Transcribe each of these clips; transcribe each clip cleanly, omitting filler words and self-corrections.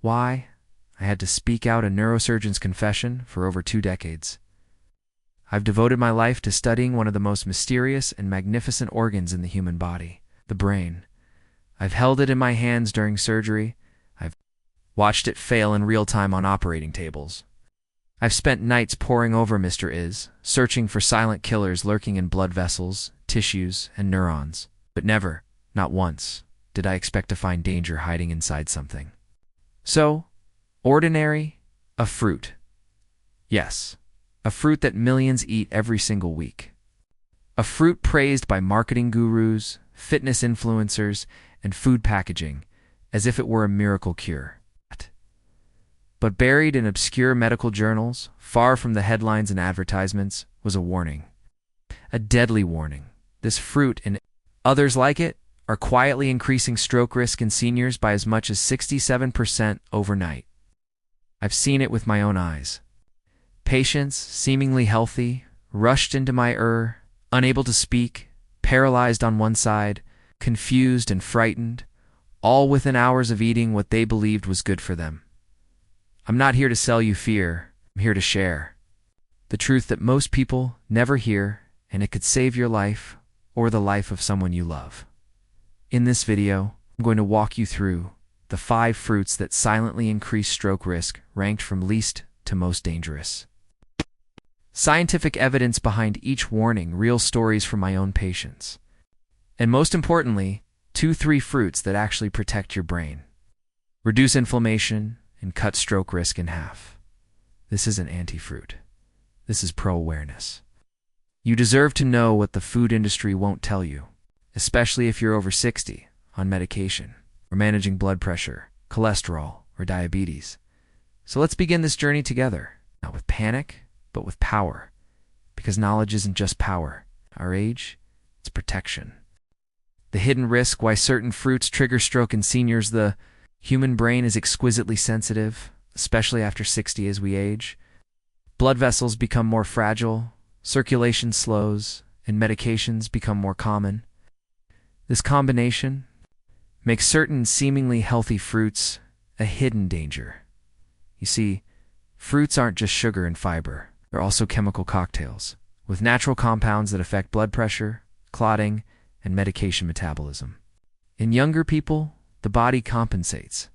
Why? I had to speak out a neurosurgeon's confession for over 2 decades. I've devoted my life to studying one of the most mysterious and magnificent organs in the human body, the brain. I've held it in my hands during surgery. I've watched it fail in real time on operating tables. I've spent nights poring over Mr. Is, searching for silent killers lurking in blood vessels, tissues, and neurons. But never, not once, did I expect to find danger hiding inside something. So, ordinary, a fruit. Yes, a fruit that millions eat every single week. A fruit praised by marketing gurus, fitness influencers, and food packaging, as if it were a miracle cure. But buried in obscure medical journals, far from the headlines and advertisements, was a warning. A deadly warning. This fruit and others like it are quietly increasing stroke risk in seniors by as much as 67% overnight. I've seen it with my own eyes. Patients, seemingly healthy, rushed into my unable to speak, paralyzed on one side, confused and frightened, all within hours of eating what they believed was good for them. I'm not here to sell you fear. I'm here to share the truth that most people never hear, and it could save your life or the life of someone you love. In this video, I'm going to walk you through the 5 fruits that silently increase stroke risk, ranked from least to most dangerous. Scientific evidence behind each warning, real stories from my own patients. And most importantly, 3 fruits that actually protect your brain, reduce inflammation, and cut stroke risk in half. This isn't anti-fruit. This is pro-awareness. You deserve to know what the food industry won't tell you, especially if you're over 60, on medication, or managing blood pressure, cholesterol, or diabetes. So let's begin this journey together, not with panic, but with power. Because knowledge isn't just power. Our age, it's protection. The hidden risk why certain fruits trigger stroke in seniors. The human brain is exquisitely sensitive, especially after 60 as we age. Blood vessels become more fragile, circulation slows, and medications become more common. This combination makes certain seemingly healthy fruits a hidden danger. You see, fruits aren't just sugar and fiber. They're also chemical cocktails, with natural compounds that affect blood pressure, clotting, and medication metabolism. In younger people, the body compensates.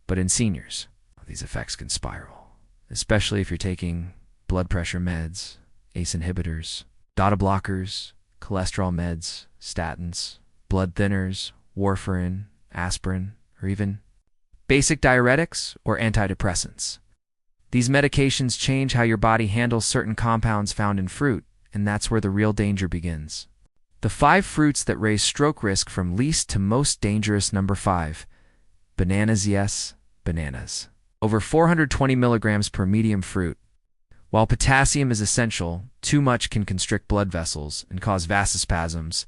But in seniors, these effects can spiral, especially if you're taking blood pressure meds, ACE inhibitors, beta blockers, cholesterol meds, statins, blood thinners, warfarin, aspirin, or even basic diuretics or antidepressants. These medications change how your body handles certain compounds found in fruit, and that's where the real danger begins. The 5 fruits that raise stroke risk from least to most dangerous. Number 5. Bananas. Yes, bananas. Over 420 milligrams per medium fruit. While potassium is essential, too much can constrict blood vessels and cause vasospasms.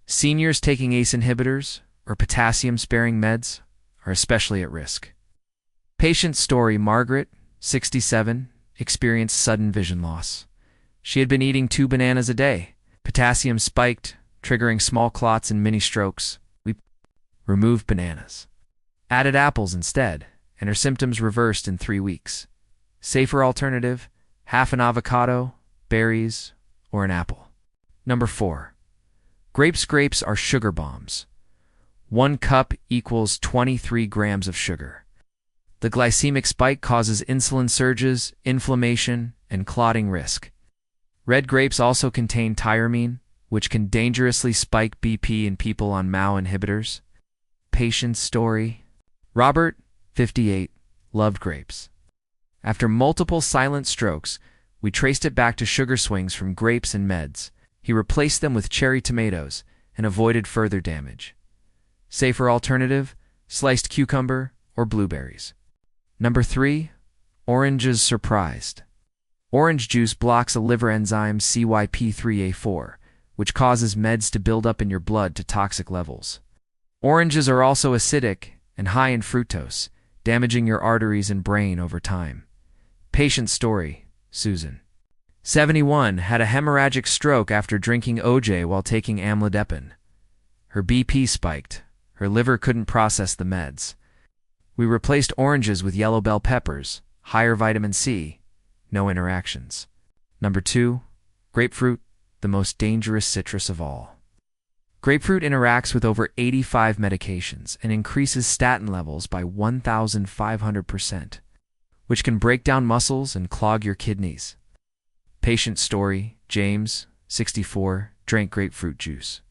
Seniors taking ACE inhibitors or potassium-sparing meds are especially at risk. Patient story: Margaret, 67, experienced sudden vision loss. She had been eating 2 bananas a day. Potassium spiked, triggering small clots and mini strokes. We removed bananas, added apples instead, and her symptoms reversed in 3 weeks. Safer alternative: half an avocado, berries, or an apple. Number 4. Grapes. Grapes are sugar bombs. 1 cup equals 23 grams of sugar. The glycemic spike causes insulin surges, inflammation, and clotting risk. Red grapes also contain tyramine, which can dangerously spike BP in people on MAO inhibitors. Patient story: Robert, 58, loved grapes. After multiple silent strokes, we traced it back to sugar swings from grapes and meds. He replaced them with cherry tomatoes and avoided further damage. Safer alternative: sliced cucumber or blueberries. Number 3. Oranges. Surprised. Orange juice blocks a liver enzyme CYP3A4, which causes meds to build up in your blood to toxic levels. Oranges are also acidic and high in fructose, damaging your arteries and brain over time. Patient story: Susan, 71, had a hemorrhagic stroke after drinking OJ while taking amlodipine. Her BP spiked. Her liver couldn't process the meds. We replaced oranges with yellow bell peppers, higher vitamin C, no interactions. Number 2, grapefruit, the most dangerous citrus of all. Grapefruit interacts with over 85 medications and increases statin levels by 1,500%, which can break down muscles and clog your kidneys. Patient story: James, 64, drank grapefruit juice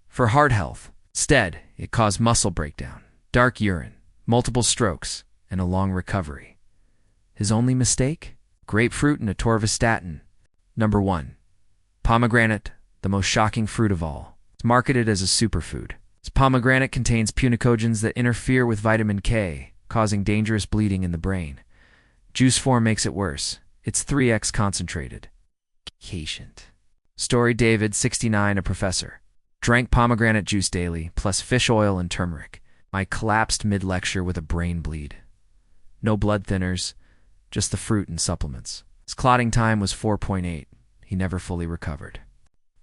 for heart health. Instead, it caused muscle breakdown, dark urine, multiple strokes, and a long recovery. His only mistake? Grapefruit and atorvastatin. Number 1, pomegranate, the most shocking fruit of all. It's marketed as a superfood. This pomegranate contains punicogens that interfere with vitamin K, causing dangerous bleeding in the brain. Juice form makes it worse. It's 3x concentrated. Patient story: David, 69, a professor. Drank pomegranate juice daily, plus fish oil and turmeric. I collapsed mid-lecture with a brain bleed. No blood thinners, just the fruit and supplements. His clotting time was 4.8. He never fully recovered.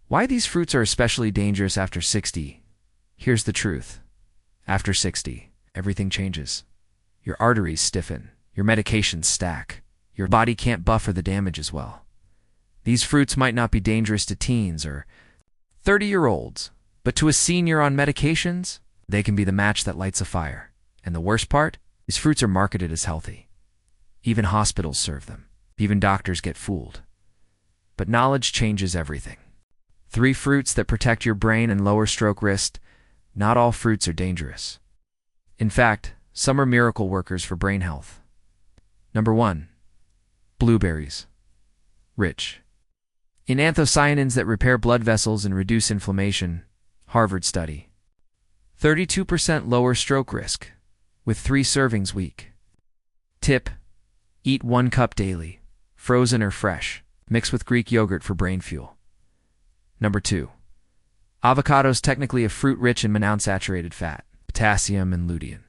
Why these fruits are especially dangerous after 60? Here's the truth. After 60, everything changes. Your arteries stiffen, your medications stack, your body can't buffer the damage as well. These fruits might not be dangerous to teens or 30-year-olds, but to a senior on medications, they can be the match that lights a fire. And the worst part? These fruits are marketed as healthy. Even hospitals serve them. Even doctors get fooled. But knowledge changes everything. 3 fruits that protect your brain and lower stroke risk. Not all fruits are dangerous. In fact, some are miracle workers for brain health. Number 1, blueberries. Rich in anthocyanins that repair blood vessels and reduce inflammation. Harvard study. 32% lower stroke risk, with 3 servings week. Tip: eat 1 cup daily, frozen or fresh. Mix with Greek yogurt for brain fuel. Number 2, avocados, technically a fruit rich in monounsaturated fat, potassium and lutein.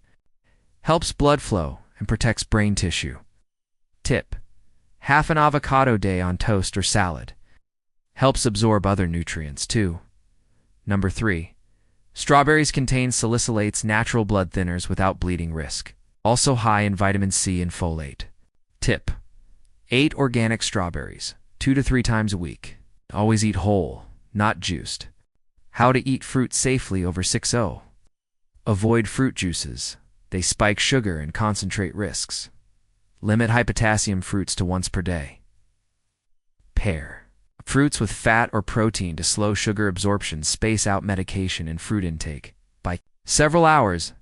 Helps blood flow and protects brain tissue. Tip: half an avocado day on toast or salad. Helps absorb other nutrients too. Number 3, strawberries contain salicylates, natural blood thinners without bleeding risk. Also high in vitamin C and folate. Tip: 8 organic strawberries, 2 to 3 times a week. Always eat whole, not juiced. How to eat fruit safely over 6-0. Avoid fruit juices. They spike sugar and concentrate risks. Limit high potassium fruits to once per day. Pear. Fruits with fat or protein to slow sugar absorption. Space out medication and fruit intake by several hours.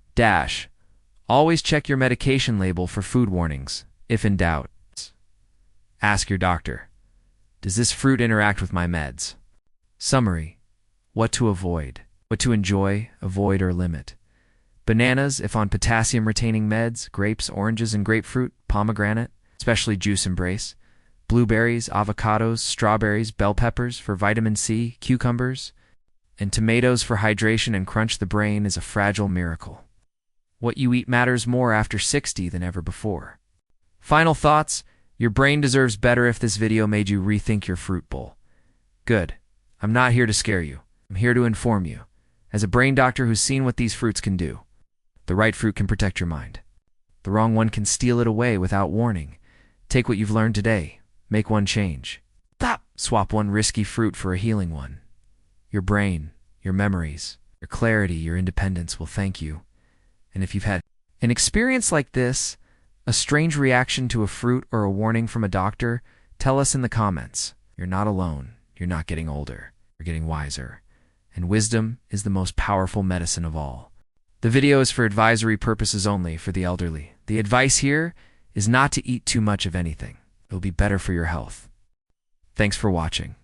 Always check your medication label for food warnings. If in doubt, ask your doctor. Does this fruit interact with my meds? Summary: what to avoid, what to enjoy, avoid or limit. Bananas, if on potassium-retaining meds. Grapes, oranges, and grapefruit. Pomegranate, especially juice embrace. Blueberries, avocados, strawberries, bell peppers for vitamin C, cucumbers, and tomatoes for hydration and crunch. The brain is a fragile miracle. What you eat matters more after 60 than ever before. Final thoughts: your brain deserves better. If this video made you rethink your fruit bowl, good. I'm not here to scare you. I'm here to inform you. As a brain doctor who's seen what these fruits can do. The right fruit can protect your mind. The wrong one can steal it away without warning. Take what you've learned today. Make one change. Swap one risky fruit for a healing one. Your brain, your memories, your clarity, your independence will thank you. And if you've had an experience like this, a strange reaction to a fruit or a warning from a doctor, tell us in the comments. You're not alone. You're not getting older. You're getting wiser. And wisdom is the most powerful medicine of all. The video is for advisory purposes only for the elderly. The advice here is not to eat too much of anything. It'll be better for your health. Thanks for watching.